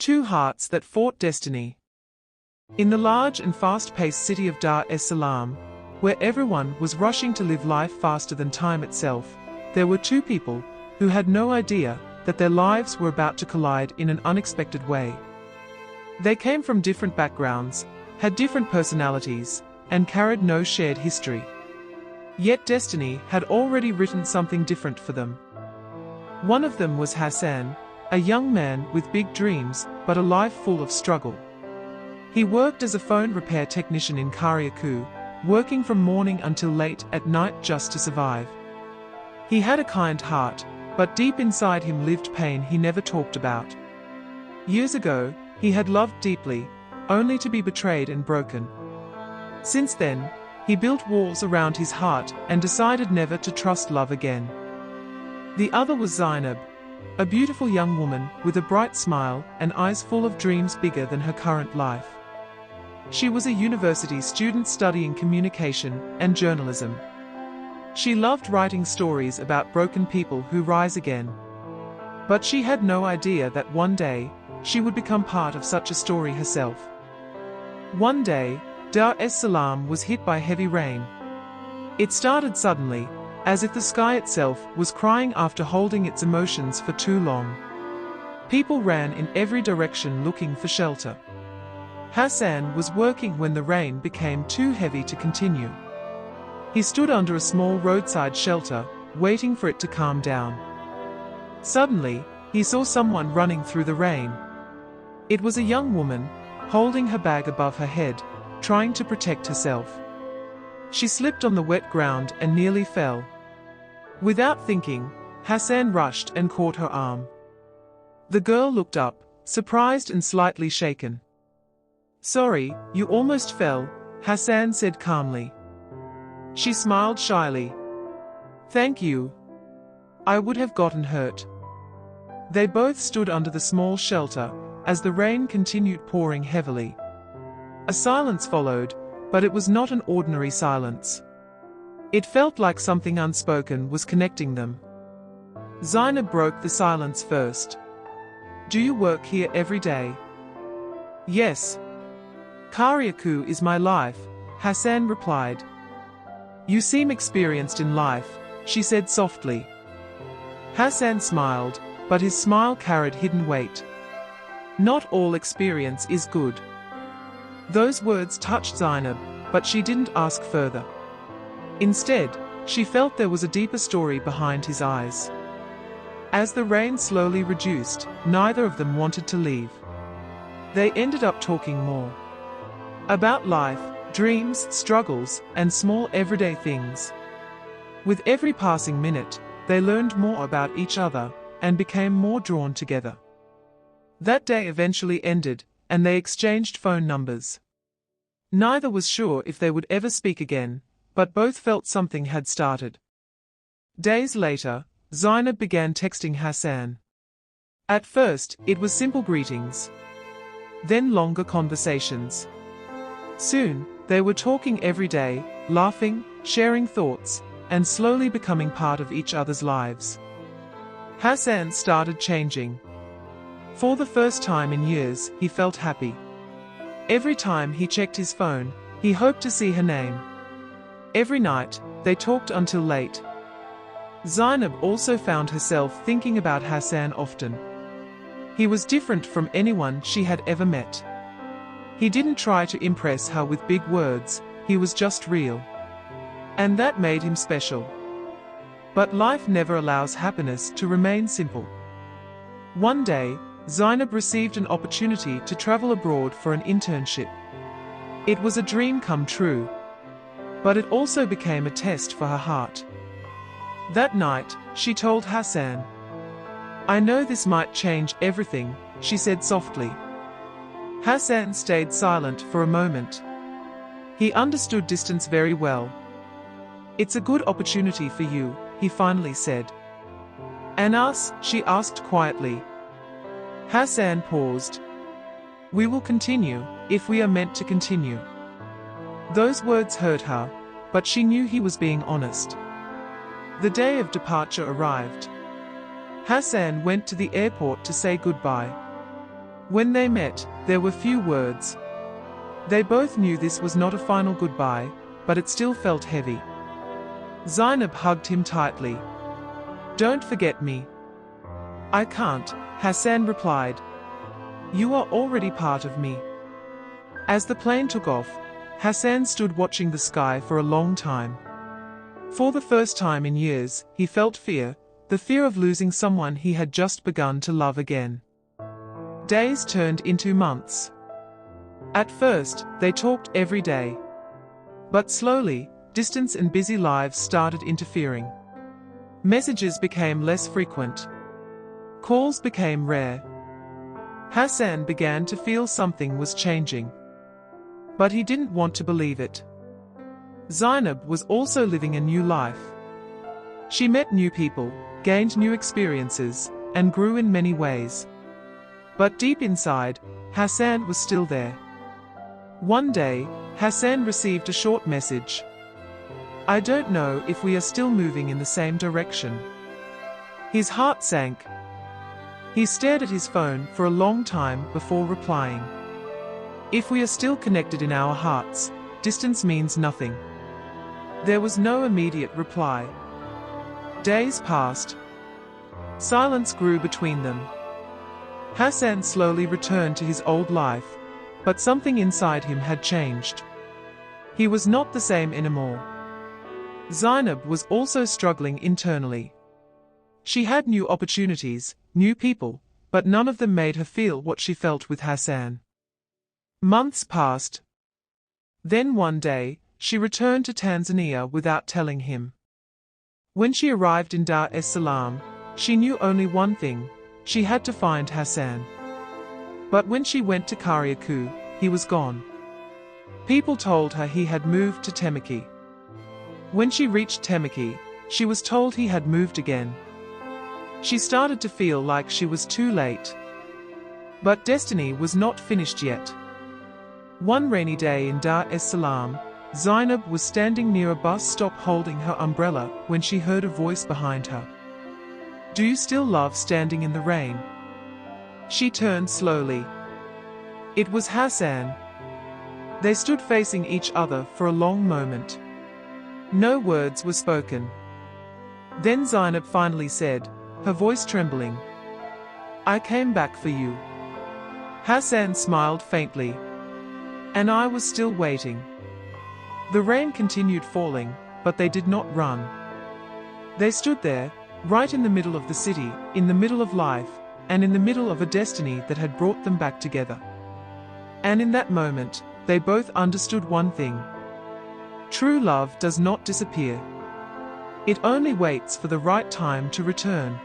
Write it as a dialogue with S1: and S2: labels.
S1: Two hearts that fought destiny. In the large and fast-paced city of Dar es Salaam, where everyone was rushing to live life faster than time itself, there were two people who had no idea that their lives were about to collide in an unexpected way. They came from different backgrounds, had different personalities, and carried no shared history. Yet destiny had already written something different for them. One of them was Hassan, a young man with big dreams, but a life full of struggle. He worked as a phone repair technician in Kariakou, working from morning until late at night just to survive. He had a kind heart, but deep inside him lived pain he never talked about. Years ago, he had loved deeply, only to be betrayed and broken. Since then, he built walls around his heart and decided never to trust love again. The other was Zainab, a beautiful young woman with a bright smile and eyes full of dreams bigger than her current life. She was a university student studying communication and journalism. She loved writing stories about broken people who rise again. But she had no idea that one day, she would become part of such a story herself. One day, Dar es Salaam was hit by heavy rain. It started suddenly, as if the sky itself was crying after holding its emotions for too long. People ran in every direction looking for shelter. Hassan was working when the rain became too heavy to continue. He stood under a small roadside shelter, waiting for it to calm down. Suddenly, he saw someone running through the rain. It was a young woman, holding her bag above her head, trying to protect herself. She slipped on the wet ground and nearly fell. Without thinking, Hassan rushed and caught her arm. The girl looked up, surprised and slightly shaken. "Sorry, you almost fell," Hassan said calmly. She smiled shyly. "Thank you. I would have gotten hurt." They both stood under the small shelter, as the rain continued pouring heavily. A silence followed, but it was not an ordinary silence. It felt like something unspoken was connecting them. Zainab broke the silence first. "Do you work here every day?" "Yes. Kariakou is my life," Hassan replied. "You seem experienced in life," she said softly. Hassan smiled, but his smile carried hidden weight. "Not all experience is good." Those words touched Zainab, but she didn't ask further. Instead, she felt there was a deeper story behind his eyes. As the rain slowly reduced, neither of them wanted to leave. They ended up talking more. About life, dreams, struggles, and small everyday things. With every passing minute, they learned more about each other, and became more drawn together. That day eventually ended, and they exchanged phone numbers. Neither was sure if they would ever speak again, but both felt something had started. Days later, Zainab began texting Hassan. At first, it was simple greetings. Then longer conversations. Soon, they were talking every day, laughing, sharing thoughts, and slowly becoming part of each other's lives. Hassan started changing. For the first time in years, he felt happy. Every time he checked his phone, he hoped to see her name. Every night, they talked until late. Zainab also found herself thinking about Hassan often. He was different from anyone she had ever met. He didn't try to impress her with big words, he was just real. And that made him special. But life never allows happiness to remain simple. One day, Zainab received an opportunity to travel abroad for an internship. It was a dream come true. But it also became a test for her heart. That night, she told Hassan. "I know this might change everything," she said softly. Hassan stayed silent for a moment. He understood distance very well. "It's a good opportunity for you," he finally said. "And us?" she asked quietly. Hassan paused. "We will continue, if we are meant to continue." Those words hurt her, but she knew he was being honest. The day of departure arrived. Hassan went to the airport to say goodbye. When they met, there were few words. They both knew this was not a final goodbye, but it still felt heavy. Zainab hugged him tightly. "Don't forget me." "I can't," Hassan replied. "You are already part of me." As the plane took off, Hassan stood watching the sky for a long time. For the first time in years, he felt fear, the fear of losing someone he had just begun to love again. Days turned into months. At first, they talked every day. But slowly, distance and busy lives started interfering. Messages became less frequent. Calls became rare. Hassan began to feel something was changing. But he didn't want to believe it. Zainab was also living a new life. She met new people, gained new experiences, and grew in many ways. But deep inside, Hassan was still there. One day, Hassan received a short message. "I don't know if we are still moving in the same direction." His heart sank. He stared at his phone for a long time before replying. "If we are still connected in our hearts, distance means nothing." There was no immediate reply. Days passed. Silence grew between them. Hassan slowly returned to his old life, but something inside him had changed. He was not the same anymore. Zainab was also struggling internally. She had new opportunities, new people, but none of them made her feel what she felt with Hassan. Months passed. Then one day, she returned to Tanzania without telling him. When she arrived in Dar es Salaam, she knew only one thing: she had to find Hassan. But when she went to Kariakoo, he was gone. People told her he had moved to Temeke. When she reached Temeke, she was told he had moved again. She started to feel like she was too late. But destiny was not finished yet. One rainy day in Dar es Salaam, Zainab was standing near a bus stop holding her umbrella when she heard a voice behind her. "Do you still love standing in the rain?" She turned slowly. It was Hassan. They stood facing each other for a long moment. No words were spoken. Then Zainab finally said, her voice trembling, "I came back for you." Hassan smiled faintly. "And I was still waiting." The rain continued falling, but they did not run. They stood there, right in the middle of the city, in the middle of life, and in the middle of a destiny that had brought them back together. And in that moment, they both understood one thing. True love does not disappear. It only waits for the right time to return.